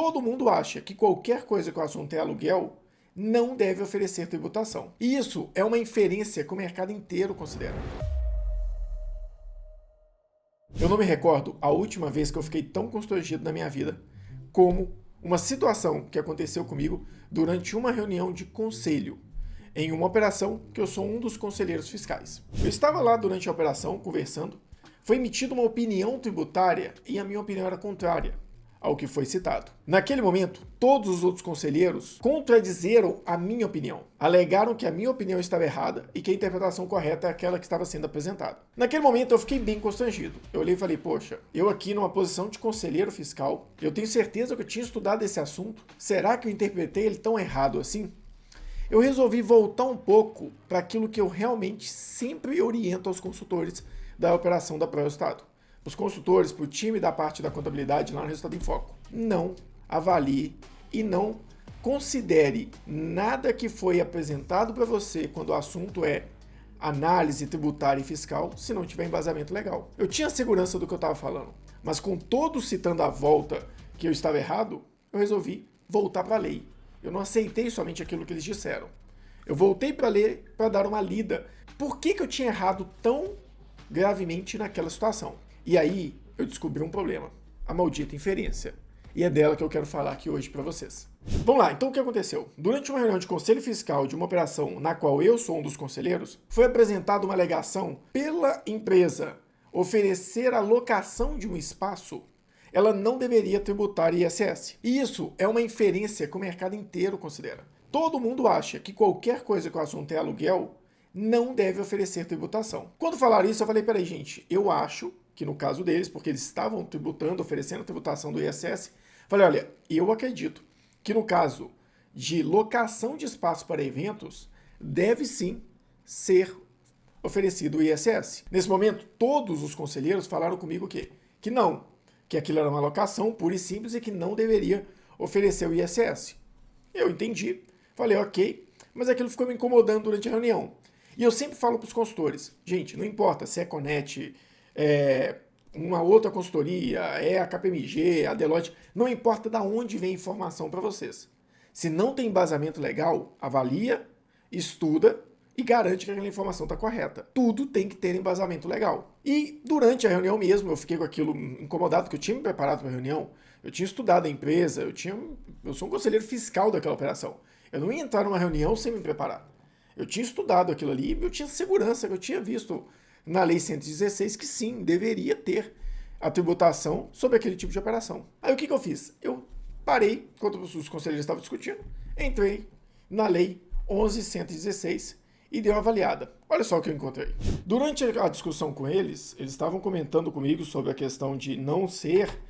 Todo mundo acha que qualquer coisa que o assunto é aluguel não deve oferecer tributação. E isso é uma inferência que o mercado inteiro considera. Eu não me recordo a última vez que eu fiquei tão constrangido na minha vida como uma situação que aconteceu comigo durante uma reunião de conselho, em uma operação que eu sou um dos conselheiros fiscais. Eu estava lá durante a operação, conversando, foi emitida uma opinião tributária e a minha opinião era contrária ao que foi citado. Naquele momento, todos os outros conselheiros contradizeram a minha opinião. Alegaram que a minha opinião estava errada e que a interpretação correta é aquela que estava sendo apresentada. Naquele momento, eu fiquei bem constrangido. Eu olhei e falei, poxa, eu aqui numa posição de conselheiro fiscal, eu tenho certeza que eu tinha estudado esse assunto. Será que eu interpretei ele tão errado assim? Eu resolvi voltar um pouco para aquilo que eu realmente sempre oriento aos consultores da operação da Pró-Estado. Os consultores, para o time da parte da contabilidade lá no Resultado em Foco. Não avalie e não considere nada que foi apresentado para você quando o assunto é análise tributária e fiscal se não tiver embasamento legal. Eu tinha segurança do que eu estava falando, mas com todos citando a volta que eu estava errado, eu resolvi voltar para a lei. Eu não aceitei somente aquilo que eles disseram. Eu voltei para a lei para dar uma lida. Por que eu tinha errado tão gravemente naquela situação? E aí eu descobri um problema, a maldita inferência. E é dela que eu quero falar aqui hoje para vocês. Vamos lá, então o que aconteceu? Durante uma reunião de conselho fiscal de uma operação na qual eu sou um dos conselheiros, foi apresentada uma alegação pela empresa oferecer a locação de um espaço, ela não deveria tributar ISS. E isso é uma inferência que o mercado inteiro considera. Todo mundo acha que qualquer coisa que o assunto é aluguel não deve oferecer tributação. Quando falaram isso, eu falei, peraí, gente, eu acho que no caso deles, porque eles estavam tributando, oferecendo tributação do ISS, falei, olha, eu acredito que no caso de locação de espaço para eventos, deve sim ser oferecido o ISS. Nesse momento, todos os conselheiros falaram comigo que não, que aquilo era uma locação pura e simples e que não deveria oferecer o ISS. Eu entendi, falei, ok, mas aquilo ficou me incomodando durante a reunião. E eu sempre falo para os consultores, gente, não importa se é Conet, uma outra consultoria, é a KPMG, a Deloitte, não importa de onde vem a informação para vocês. Se não tem embasamento legal, avalia, estuda e garante que aquela informação está correta. Tudo tem que ter embasamento legal. E durante a reunião mesmo, eu fiquei com aquilo incomodado, porque eu tinha me preparado para a reunião, eu tinha estudado a empresa, eu sou um conselheiro fiscal daquela operação. Eu não ia entrar numa reunião sem me preparar. Eu tinha estudado aquilo ali e eu tinha segurança, que eu tinha visto na Lei 116 que sim, deveria ter a tributação sobre aquele tipo de operação. Aí o que eu fiz? Eu parei, enquanto os conselheiros estavam discutindo, entrei na Lei 11.116 e dei uma avaliada. Olha só o que eu encontrei. Durante a discussão com eles estavam comentando comigo sobre a questão de não ser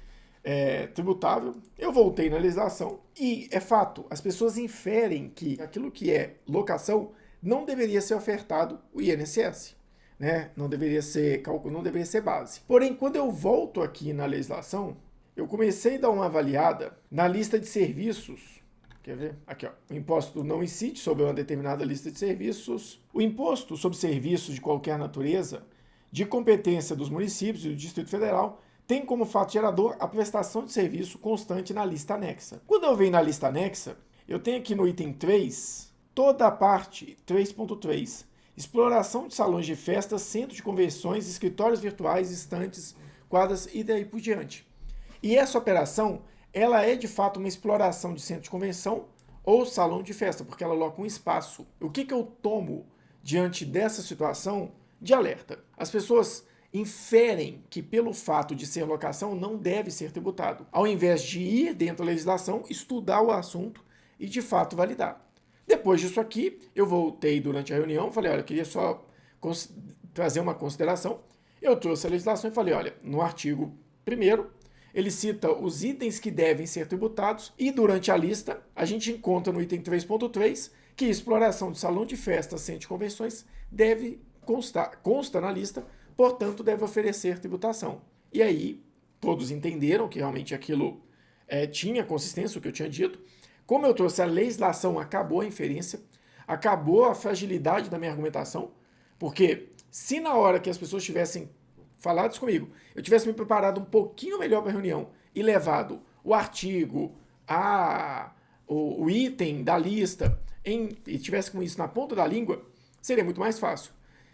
tributável. Eu voltei na legislação e é fato, as pessoas inferem que aquilo que é locação não deveria ser ofertado o INSS. Né? Não deveria ser cálculo, não deveria ser base. Porém, quando eu volto aqui na legislação, eu comecei a dar uma avaliada na lista de serviços. Quer ver? Aqui, ó. O imposto não incide sobre uma determinada lista de serviços. O imposto sobre serviços de qualquer natureza, de competência dos municípios e do Distrito Federal, tem como fato gerador a prestação de serviço constante na lista anexa. Quando eu venho na lista anexa, eu tenho aqui no item 3, toda a parte 3.3, exploração de salões de festas, centros de convenções, escritórios virtuais, estantes, quadras e daí por diante. E essa operação, ela é de fato uma exploração de centro de convenção ou salão de festa, porque ela aloca um espaço. O que eu tomo diante dessa situação de alerta? As pessoas inferem que pelo fato de ser locação não deve ser tributado, ao invés de ir dentro da legislação, estudar o assunto e de fato validar. Depois disso aqui, eu voltei durante a reunião, falei, olha, eu queria só trazer uma consideração. Eu trouxe a legislação e falei, olha, no artigo 1º, ele cita os itens que devem ser tributados e durante a lista, a gente encontra no item 3.3 que exploração de salão de festas, centro de convenções deve consta na lista, portanto, deve oferecer tributação. E aí, todos entenderam que realmente aquilo tinha consistência, o que eu tinha dito. Como eu trouxe a legislação, acabou a inferência, acabou a fragilidade da minha argumentação, porque se na hora que as pessoas tivessem falado isso comigo, eu tivesse me preparado um pouquinho melhor para a reunião e levado o artigo, o item da lista e tivesse com isso na ponta da língua, seria muito mais fácil.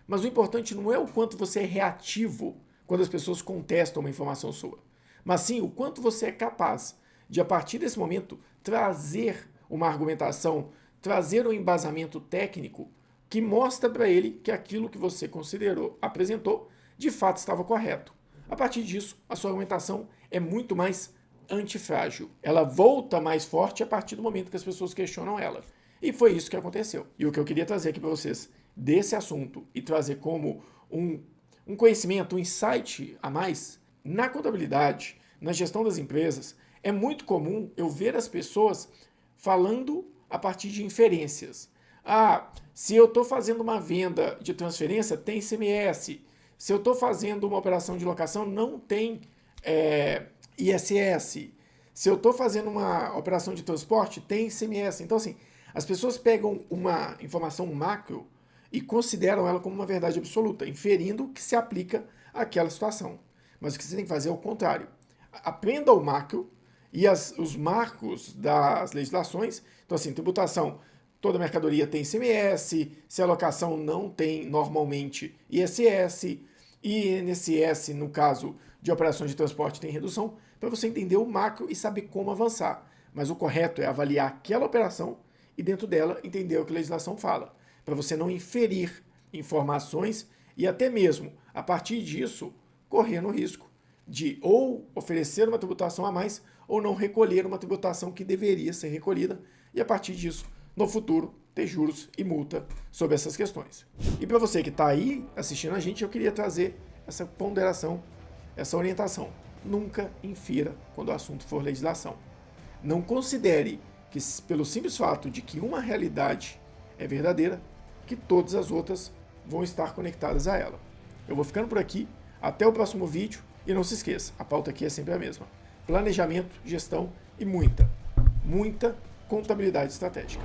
Mas o importante não é o quanto você é reativo quando as pessoas contestam uma informação sua, mas sim o quanto você é capaz de, a partir desse momento, trazer uma argumentação, trazer um embasamento técnico que mostra para ele que aquilo que você considerou, apresentou, de fato estava correto. A partir disso, a sua argumentação é muito mais antifrágil. Ela volta mais forte a partir do momento que as pessoas questionam ela. E foi isso que aconteceu. E o que eu queria trazer aqui para vocês desse assunto e trazer como um conhecimento, um insight a mais, na contabilidade, na gestão das empresas, é muito comum eu ver as pessoas falando a partir de inferências. Se eu estou fazendo uma venda de transferência, tem ICMS. Se eu estou fazendo uma operação de locação, não tem ISS. Se eu estou fazendo uma operação de transporte, tem ICMS. Então, assim, as pessoas pegam uma informação macro e consideram ela como uma verdade absoluta, inferindo que se aplica àquela situação. Mas o que você tem que fazer é o contrário. Aprenda o macro e os marcos das legislações. Então, assim, tributação, toda mercadoria tem ICMS, se a locação não tem normalmente ISS, e INSS, no caso de operações de transporte, tem redução, para você entender o macro e saber como avançar. Mas o correto é avaliar aquela operação e dentro dela entender o que a legislação fala, para você não inferir informações e até mesmo, a partir disso, correr no risco de ou oferecer uma tributação a mais ou não recolher uma tributação que deveria ser recolhida e, a partir disso, no futuro, ter juros e multa sobre essas questões. E para você que está aí assistindo a gente, eu queria trazer essa ponderação, essa orientação. Nunca infira quando o assunto for legislação. Não considere que, pelo simples fato de que uma realidade é verdadeira, que todas as outras vão estar conectadas a ela. Eu vou ficando por aqui, até o próximo vídeo, e não se esqueça, a pauta aqui é sempre a mesma. Planejamento, gestão e muita contabilidade estratégica.